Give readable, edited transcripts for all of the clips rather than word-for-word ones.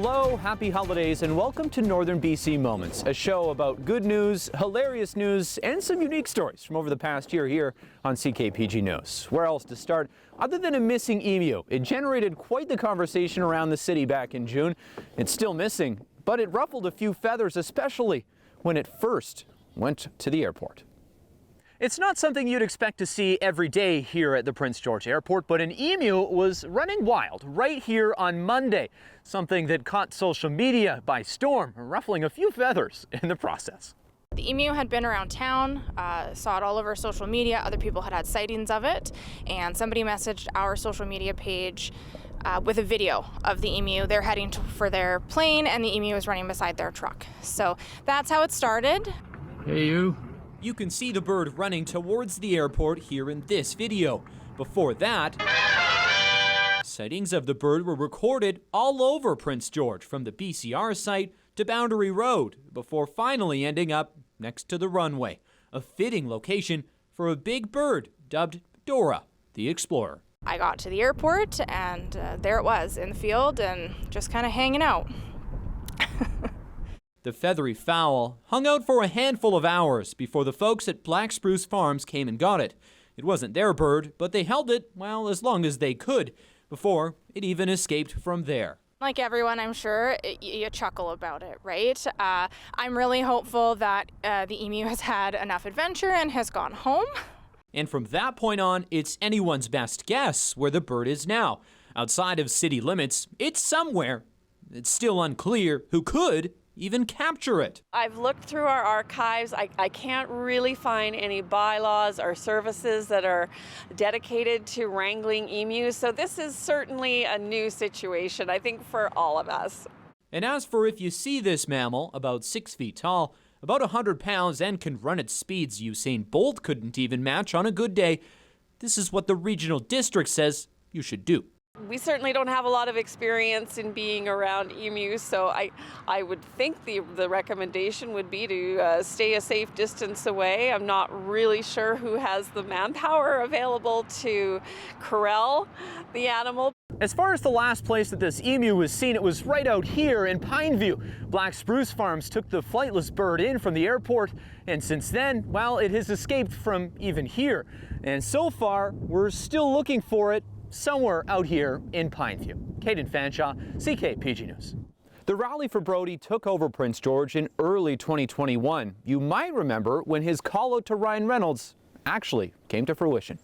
Hello, happy holidays, and welcome to Northern BC Moments, a show about good news, hilarious news, and some unique stories from over the past year here on CKPG News. Where else to start other than a missing emu? It generated quite the conversation around the city back in June. It's still missing, but it ruffled a few feathers, especially when it first went to the airport. It's not something you'd expect to see every day here at the Prince George Airport, but an emu was running wild right here on Monday, something that caught social media by storm, ruffling a few feathers in the process. The emu had been around town, saw it all over social media. Other people had sightings of it, and somebody messaged our social media page with a video of the emu. They're heading for their plane, and the emu is running beside their truck. So that's how it started. Hey, you. You can see the bird running towards the airport here in this video. Before that, sightings of the bird were recorded all over Prince George, from the BCR site to Boundary Road, before finally ending up next to the runway, a fitting location for a big bird dubbed Dora, the Explorer. I got to the airport, and there it was in the field and just kind of hanging out. The feathery fowl hung out for a handful of hours before the folks at Black Spruce Farms came and got it. It wasn't their bird, but they held it, well, as long as they could, before it even escaped from there. Like everyone, I'm sure, you chuckle about it, right? I'm really hopeful that the emu has had enough adventure and has gone home. And from that point on, it's anyone's best guess where the bird is now. Outside of city limits, it's somewhere. It's still unclear who could even capture it. I've looked through our archives. I can't really find any bylaws or services that are dedicated to wrangling emus, so this is certainly a new situation, I think, for all of us. And as for if you see this mammal, about 6 feet tall, about 100 pounds, and can run at speeds Usain Bolt couldn't even match on a good day, this is what the regional district says you should do. We certainly don't have a lot of experience in being around emus, so I would think the recommendation would be to stay a safe distance away. I'm not really sure who has the manpower available to corral the animal. As far as the last place that this emu was seen, it was right out here in Pineview. Black Spruce Farms took the flightless bird in from the airport, and since then, well, it has escaped from even here. And so far, we're still looking for it somewhere out here in Pineview. Caden Fanshaw, CKPG News. The rally for Brody took over Prince George in early 2021. You might remember when his call out to Ryan Reynolds actually came to fruition.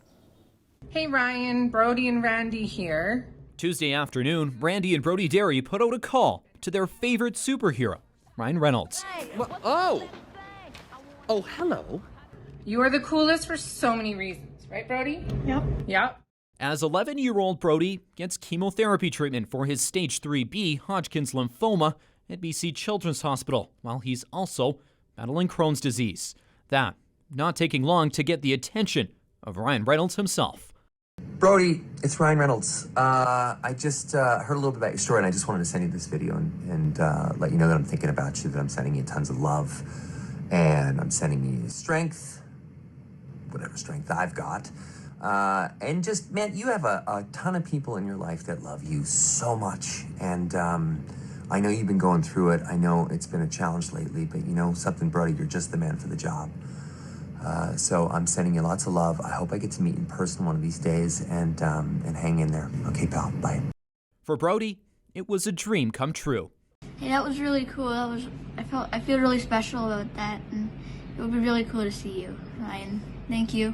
Hey Ryan, Brody and Randy here. Tuesday afternoon, Randy and Brody Derry put out a call to their favorite superhero, Ryan Reynolds. Oh, hello. You are the coolest for so many reasons, right, Brody? Yep. As 11-year-old Brody gets chemotherapy treatment for his stage 3B Hodgkin's lymphoma at BC Children's Hospital, while he's also battling Crohn's disease. That not taking long to get the attention of Ryan Reynolds himself. Brody, it's Ryan Reynolds. I just heard a little bit about your story, and I just wanted to send you this video and let you know that I'm thinking about you, that I'm sending you tons of love, and I'm sending you strength, whatever strength I've got. And just, man, you have a ton of people in your life that love you so much. And I know you've been going through it. I know it's been a challenge lately, but you know something, Brody, you're just the man for the job. So I'm sending you lots of love. I hope I get to meet in person one of these days, and hang in there. Okay, pal, bye. For Brody, it was a dream come true. Hey, that was really cool. I feel really special about that, and it would be really cool to see you, Ryan. Thank you.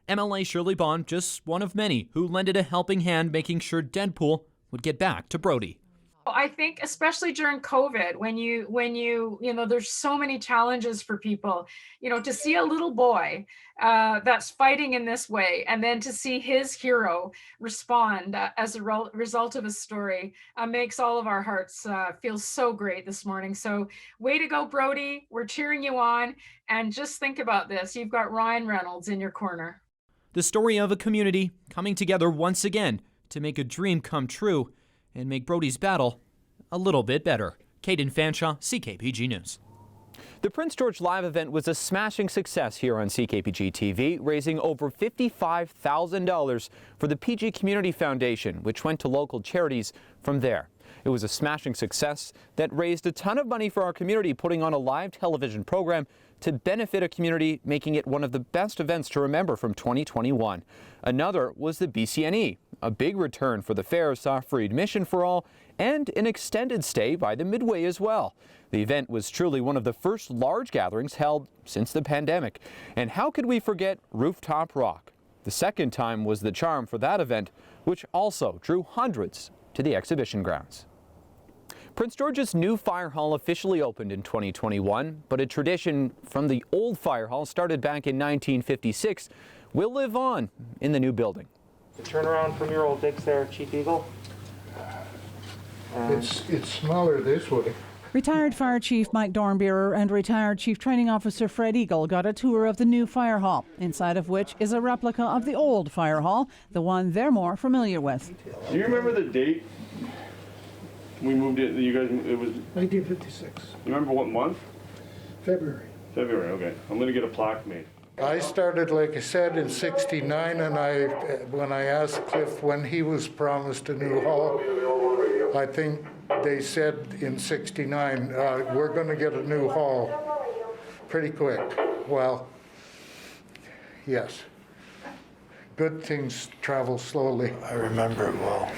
MLA Shirley Bond, just one of many who lended a helping hand making sure Deadpool would get back to Brody. I think especially during COVID, when you know, there's so many challenges for people, you know, to see a little boy that's fighting in this way, and then to see his hero respond as a result of a story makes all of our hearts feel so great this morning. So way to go, Brody. We're cheering you on. And just think about this. You've got Ryan Reynolds in your corner. The story of a community coming together once again to make a dream come true and make Brody's battle a little bit better. Caden Fanshaw, CKPG News. The Prince George Live event was a smashing success here on CKPG-TV, raising over $55,000 for the PG Community Foundation, which went to local charities from there. It was a smashing success that raised a ton of money for our community, putting on a live television program to benefit a community, making it one of the best events to remember from 2021. Another was the BCNE. A big return for the fair saw free admission for all and an extended stay by the Midway as well. The event was truly one of the first large gatherings held since the pandemic. And how could we forget Rooftop Rock? The second time was the charm for that event, which also drew hundreds to the exhibition grounds. Prince George's new fire hall officially opened in 2021, but a tradition from the old fire hall started back in 1956 will live on in the new building. Turn around from your old digs there, Chief Eagle. It's smaller this way. Retired Fire Chief Mike Dornbeerer and retired Chief Training Officer Fred Eagle got a tour of the new fire hall, inside of which is a replica of the old fire hall, the one they're more familiar with. Do you remember the date we moved it? You guys, it was 1956. You remember what month? February. February. Okay. I'm gonna get a plaque made. I started, like I said, in '69, and when I asked Cliff when he was promised a new hall, I think they said in '69, we're going to get a new hall pretty quick. Well, yes. Good things travel slowly. I remember it well.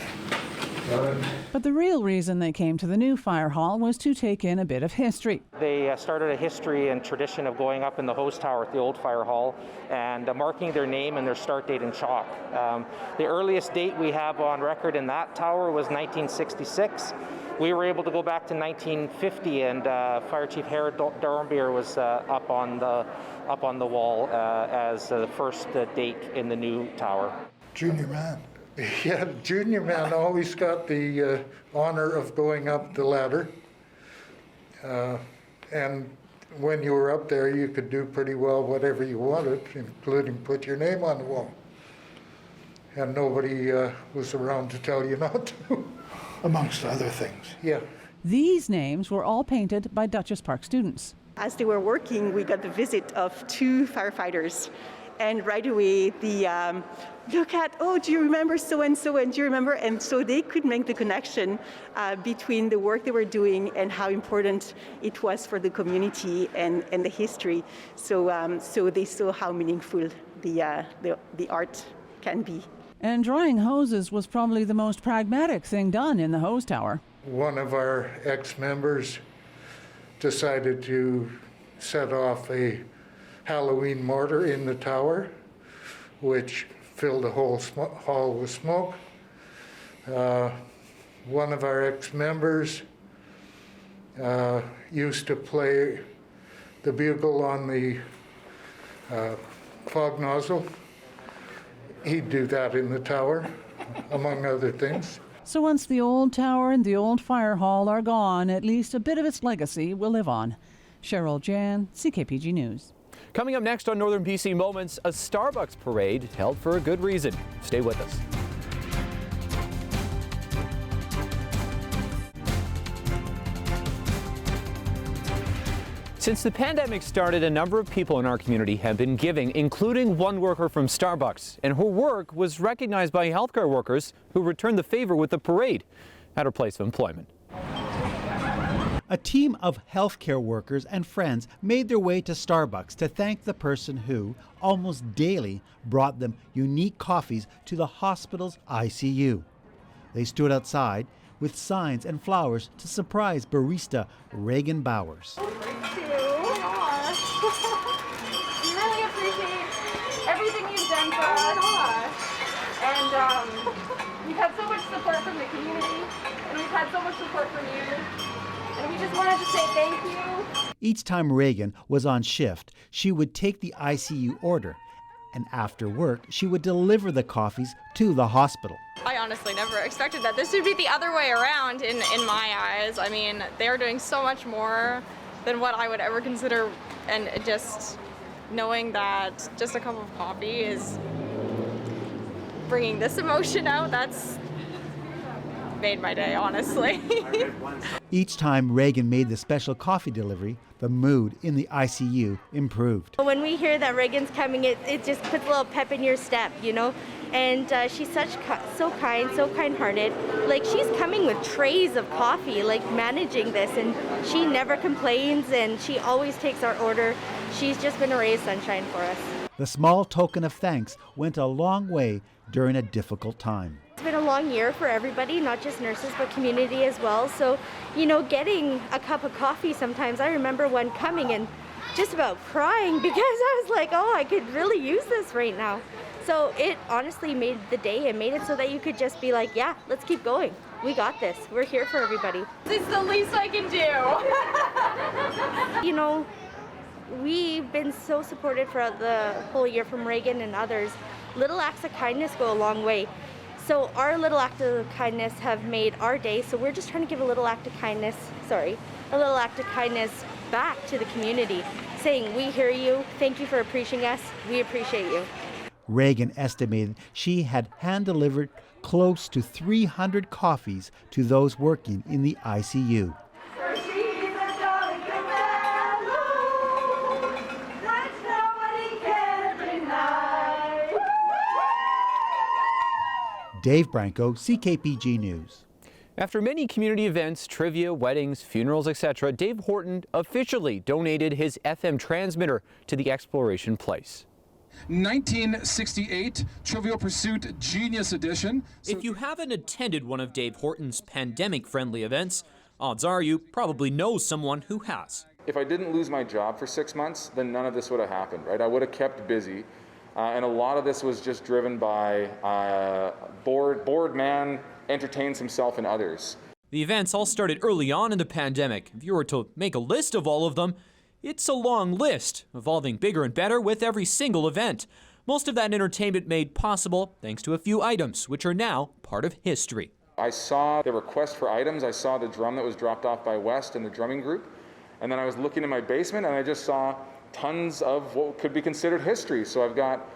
But the real reason they came to the new fire hall was to take in a bit of history. They started a history and tradition of going up in the hose tower at the old fire hall and marking their name and their start date in chalk. The earliest date we have on record in that tower was 1966. We were able to go back to 1950, and Fire Chief Harold Dornbeer was up on the wall as the first date in the new tower. Junior man. Yeah, junior man always got the honor of going up the ladder. And when you were up there, you could do pretty well whatever you wanted, including put your name on the wall. And nobody was around to tell you not to. Amongst other things. Yeah. These names were all painted by Duchess Park students. As they were working, we got the visit of 2 firefighters. And right away, the look at, oh, do you remember so-and-so, and do you remember? And so they could make the connection between the work they were doing and how important it was for the community and the history. So so they saw how meaningful the art can be. And drying hoses was probably the most pragmatic thing done in the hose tower. One of our ex-members decided to set off a Halloween mortar in the tower, which filled the whole hall with smoke. One of our ex-members used to play the bugle on the fog nozzle. He'd do that in the tower, among other things. So once the old tower and the old fire hall are gone, at least a bit of its legacy will live on. Cheryl Jan, CKPG News. Coming up next on Northern BC Moments, a Starbucks parade held for a good reason. Stay with us. Since the pandemic started, a number of people in our community have been giving, including one worker from Starbucks. And her work was recognized by healthcare workers who returned the favor with the parade at her place of employment. A team of healthcare workers and friends made their way to Starbucks to thank the person who, almost daily, brought them unique coffees to the hospital's ICU. They stood outside with signs and flowers to surprise barista Reagan Bowers. We really appreciate everything you've done for us. And we've had so much support from the community, and we've had so much support from you. And we just wanted to say thank you. Each time Reagan was on shift, she would take the ICU order, and after work, she would deliver the coffees to the hospital. I honestly never expected that. This would be the other way around in my eyes. I mean, they're doing so much more than what I would ever consider, and just knowing that just a cup of coffee is bringing this emotion out, that's made my day, honestly. Each time Reagan made the special coffee delivery, the mood in the ICU improved. When we hear that Reagan's coming, it just puts a little pep in your step, you know? And she's so kind, so kind-hearted. Like, she's coming with trays of coffee, like managing this, and she never complains, and she always takes our order. She's just been a ray of sunshine for us. The small token of thanks went a long way during a difficult time. It's been a long year for everybody, not just nurses, but community as well. So, you know, getting a cup of coffee sometimes, I remember one coming and just about crying because I was like, oh, I could really use this right now. So it honestly made the day. It made it so that you could just be like, yeah, let's keep going. We got this. We're here for everybody. It's the least I can do. You know, we've been so supported for the whole year from Reagan and others. Little acts of kindness go a long way. So our little act of kindness have made our day. So we're just trying to give a little act of kindness, back to the community, saying, we hear you. Thank you for appreciating us. We appreciate you. Reagan estimated she had hand-delivered close to 300 coffees to those working in the ICU. Dave Branco, CKPG News. After many community events, trivia, weddings, funerals, etc., Dave Horton officially donated his FM transmitter to the Exploration Place. 1968 Trivial Pursuit Genius Edition. If you haven't attended one of Dave Horton's pandemic-friendly events, odds are you probably know someone who has. If I didn't lose my job for 6 months, then none of this would have happened, right? I would have kept busy. And a lot of this was just driven by bored man entertains himself and others. The events all started early on in the pandemic. If you were to make a list of all of them, it's a long list, evolving bigger and better with every single event. Most of that entertainment made possible thanks to a few items, which are now part of history. I saw the request for items. I saw the drum that was dropped off by West and the drumming group. And then I was looking in my basement and I just saw tons of what could be considered history. So I've got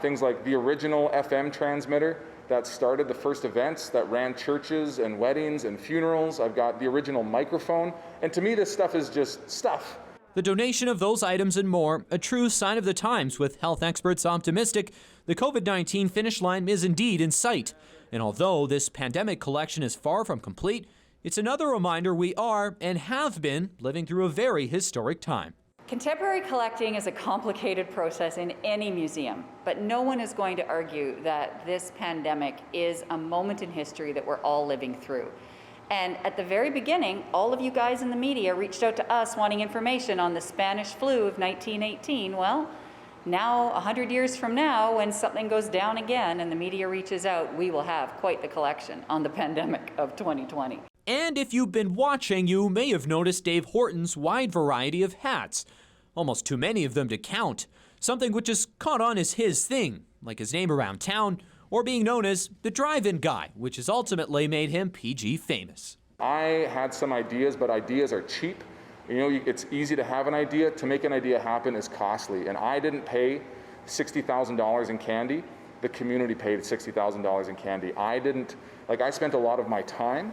things like the original FM transmitter that started the first events, that ran churches and weddings and funerals. I've got the original microphone. And to me, this stuff is just stuff. The donation of those items and more, a true sign of the times, with health experts optimistic the COVID-19 finish line is indeed in sight. And although this pandemic collection is far from complete, it's another reminder we are and have been living through a very historic time. Contemporary collecting is a complicated process in any museum, but no one is going to argue that this pandemic is a moment in history that we're all living through. And at the very beginning, all of you guys in the media reached out to us wanting information on the Spanish flu of 1918. Well, now, 100 years from now, when something goes down again and the media reaches out, we will have quite the collection on the pandemic of 2020. And if you've been watching, you may have noticed Dave Horton's wide variety of hats. Almost too many of them to count. Something which has caught on as his thing, like his name around town, or being known as the drive-in guy, which has ultimately made him PG famous. I had some ideas, but ideas are cheap. You know, it's easy to have an idea. To make an idea happen is costly. And I didn't pay $60,000 in candy. The community paid $60,000 in candy. I spent a lot of my time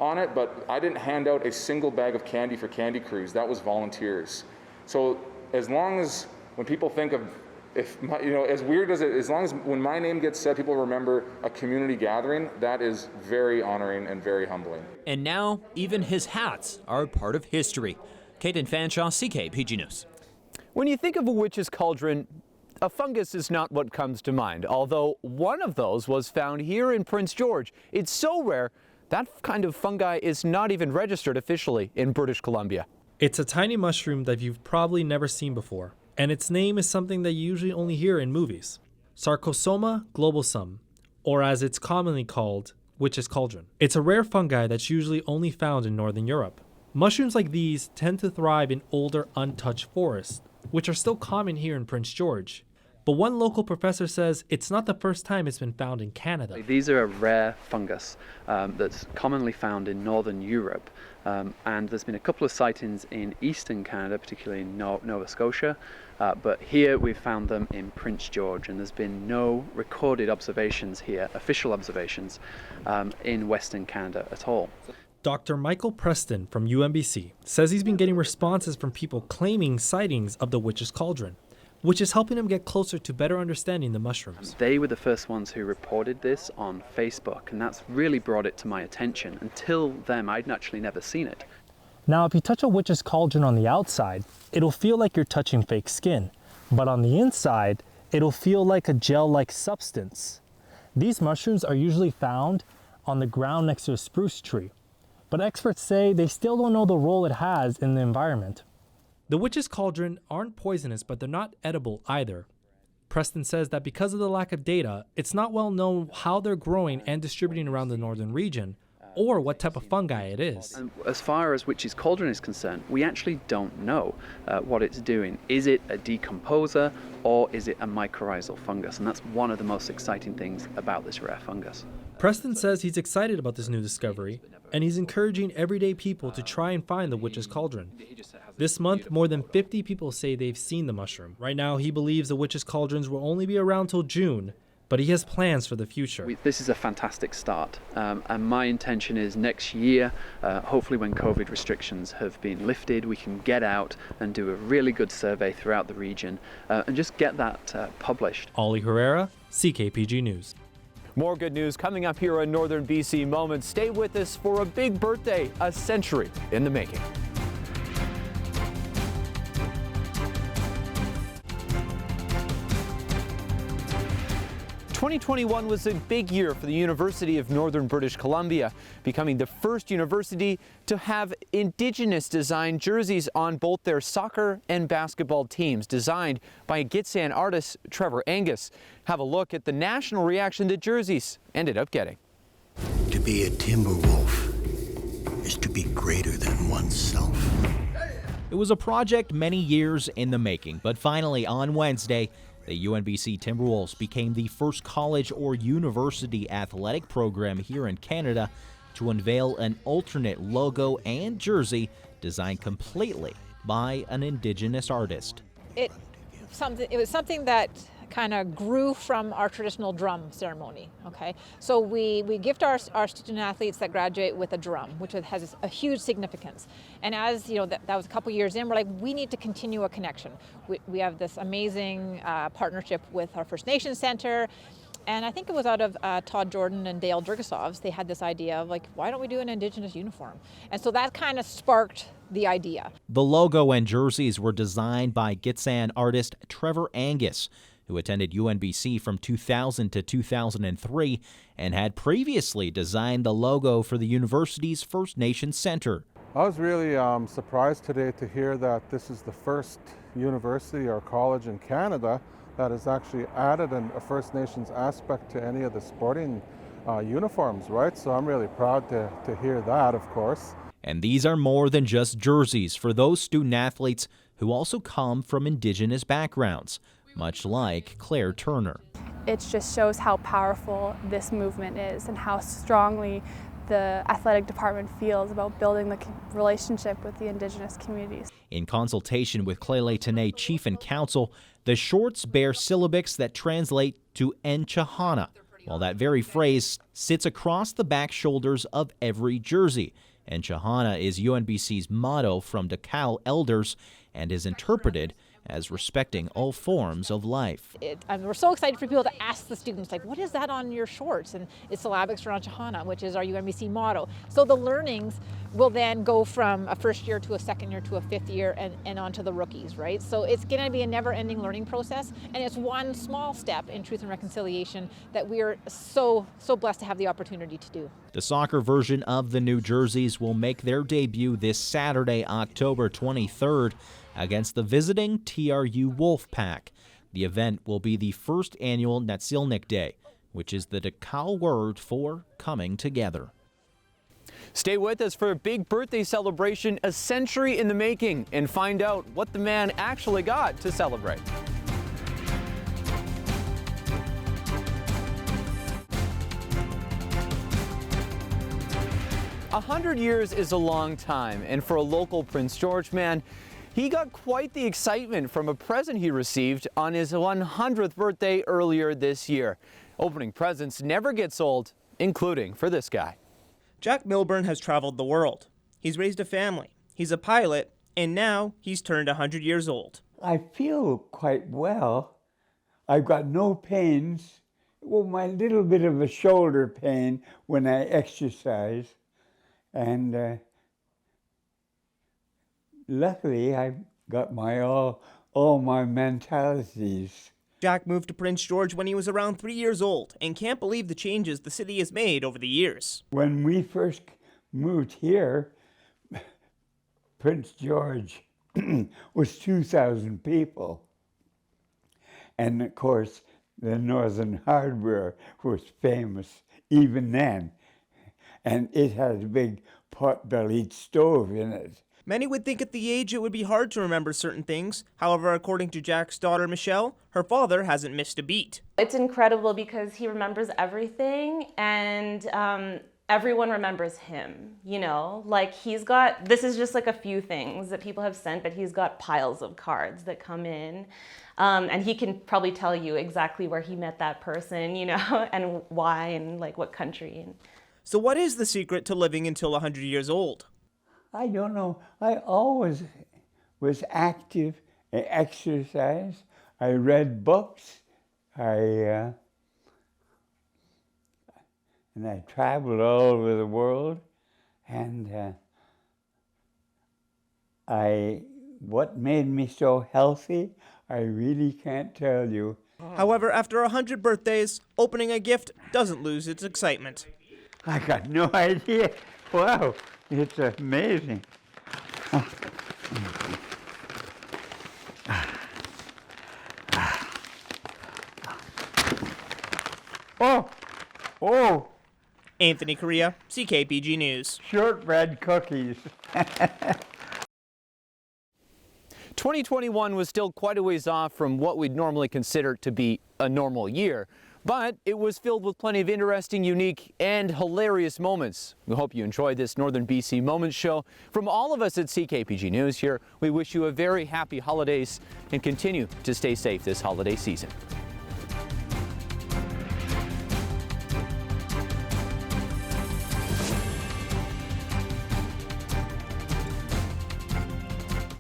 on it, but I didn't hand out a single bag of candy for Candy Cruise. That was volunteers. So as long as when people think of, as weird as it, as long as when my name gets said, people remember a community gathering, that is very honoring and very humbling. And now, even his hats are part of history. Caden Fanshaw, CKPG News. When you think of a witch's cauldron, a fungus is not what comes to mind, although one of those was found here in Prince George. It's so rare, that kind of fungi is not even registered officially in British Columbia. It's a tiny mushroom that you've probably never seen before, and its name is something that you usually only hear in movies. Sarcosoma globosum, or as it's commonly called, witch's cauldron. It's a rare fungi that's usually only found in Northern Europe. Mushrooms like these tend to thrive in older, untouched forests, which are still common here in Prince George. But one local professor says it's not the first time it's been found in Canada. These are a rare fungus that's commonly found in northern Europe, and there's been a couple of sightings in eastern Canada, particularly in Nova Scotia, but here we've found them in Prince George, and there's been no recorded observations here, official observations, in western Canada at all. Dr. Michael Preston from UNBC says he's been getting responses from people claiming sightings of the witch's cauldron, which is helping him get closer to better understanding the mushrooms. They were the first ones who reported this on Facebook, and that's really brought it to my attention. Until then, I'd actually never seen it. Now, if you touch a witch's cauldron on the outside, it'll feel like you're touching fake skin, but on the inside, it'll feel like a gel-like substance. These mushrooms are usually found on the ground next to a spruce tree, but experts say they still don't know the role it has in the environment. The witch's cauldron aren't poisonous, but they're not edible either. Preston says that because of the lack of data, it's not well known how they're growing and distributing around the northern region, or what type of fungi it is. And as far as witch's cauldron is concerned, we actually don't know what it's doing. Is it a decomposer, or is it a mycorrhizal fungus? And that's one of the most exciting things about this rare fungus. Preston says he's excited about this new discovery, and he's encouraging everyday people to try and find the witch's cauldron. This month, more than 50 people say they've seen the mushroom. Right now, he believes the witch's cauldrons will only be around till June, but he has plans for the future. This is a fantastic start, and my intention is next year, hopefully when COVID restrictions have been lifted, we can get out and do a really good survey throughout the region and just get that published. Ollie Herrera, CKPG News. More good news coming up here on Northern BC Moments. Stay with us for a big birthday, a century in the making. 2021 was a big year for the University of Northern British Columbia, becoming the first university to have Indigenous designed jerseys on both their soccer and basketball teams, designed by Gitxsan artist Trevor Angus. Have a look at the national reaction the jerseys ended up getting. To be a timber wolf is to be greater than oneself. It was a project many years in the making, but finally on Wednesday, the UNBC Timberwolves became the first college or university athletic program here in Canada to unveil an alternate logo and jersey designed completely by an Indigenous artist. It was something that kind of grew from our traditional drum ceremony, okay? So we gift our student athletes that graduate with a drum, which has a huge significance. And as you know, that was a couple years in, we're like, we need to continue a connection. We have this amazing partnership with our First Nations Center, and I think it was out of Todd Jordan and Dale Durgasov's, they had this idea of like, why don't we do an Indigenous uniform? And so that kind of sparked the idea. The logo and jerseys were designed by Gitxsan artist Trevor Angus, who attended UNBC from 2000 to 2003 and had previously designed the logo for the university's First Nations Center. I was really surprised today to hear that this is the first university or college in Canada that has actually added a First Nations aspect to any of the sporting uniforms, right? So I'm really proud to hear that, of course. And these are more than just jerseys for those student athletes who also come from Indigenous backgrounds, much like Claire Turner. It just shows how powerful this movement is and how strongly the athletic department feels about building the relationship with the Indigenous communities. In consultation with Clele Tene, Chief and Counsel, the shorts bear syllabics that translate to Enchahana, while that very phrase sits across the back shoulders of every jersey. Enchahana is UNBC's motto from Dakal elders and is interpreted as respecting all forms of life. We're so excited for people to ask the students, like, what is that on your shorts? And it's syllabics for Enchahana, which is our UNBC motto. So the learnings will then go from a first year to a second year to a fifth year and on to the rookies, right? So it's going to be a never-ending learning process, and it's one small step in truth and reconciliation that we are so blessed to have the opportunity to do. The soccer version of the new jerseys will make their debut this Saturday, October 23rd, against the visiting TRU Wolfpack. The event will be the first annual Natsilnik Day, which is the Dakal word for coming together. Stay with us for a big birthday celebration, a century in the making, and find out what the man actually got to celebrate. 100 years is a long time, and for a local Prince George man, he got quite the excitement from a present he received on his 100th birthday earlier this year. Opening presents never gets old, including for this guy. Jack Milburn has traveled the world. He's raised a family. He's a pilot, and now he's turned 100 years old. I feel quite well. I've got no pains. Well, my little bit of a shoulder pain when I exercise. And luckily, I got my all my mentalities. Jack moved to Prince George when he was around 3 years old and can't believe the changes the city has made over the years. When we first moved here, Prince George was 2,000 people. And of course, the Northern Hardware was famous even then. And it had a big pot-bellied stove in it. Many would think at the age it would be hard to remember certain things. However, according to Jack's daughter, Michelle, her father hasn't missed a beat. It's incredible because he remembers everything, and everyone remembers him, you know? Like, this is just like a few things that people have sent, but he's got piles of cards that come in. And he can probably tell you exactly where he met that person, you know, and why, and like what country. So what is the secret to living until 100 years old? I don't know. I always was active. I exercised. I read books. And I traveled all over the world. And what made me so healthy, I really can't tell you. However, after 100 birthdays, opening a gift doesn't lose its excitement. I got no idea. Wow, it's amazing. Oh. Anthony Correa, CKPG News. Shortbread cookies. 2021 was still quite a ways off from what we'd normally consider to be a normal year, but it was filled with plenty of interesting, unique, and hilarious moments. We hope you enjoyed this Northern BC Moments show. From all of us at CKPG News here, we wish you a very happy holidays and continue to stay safe this holiday season.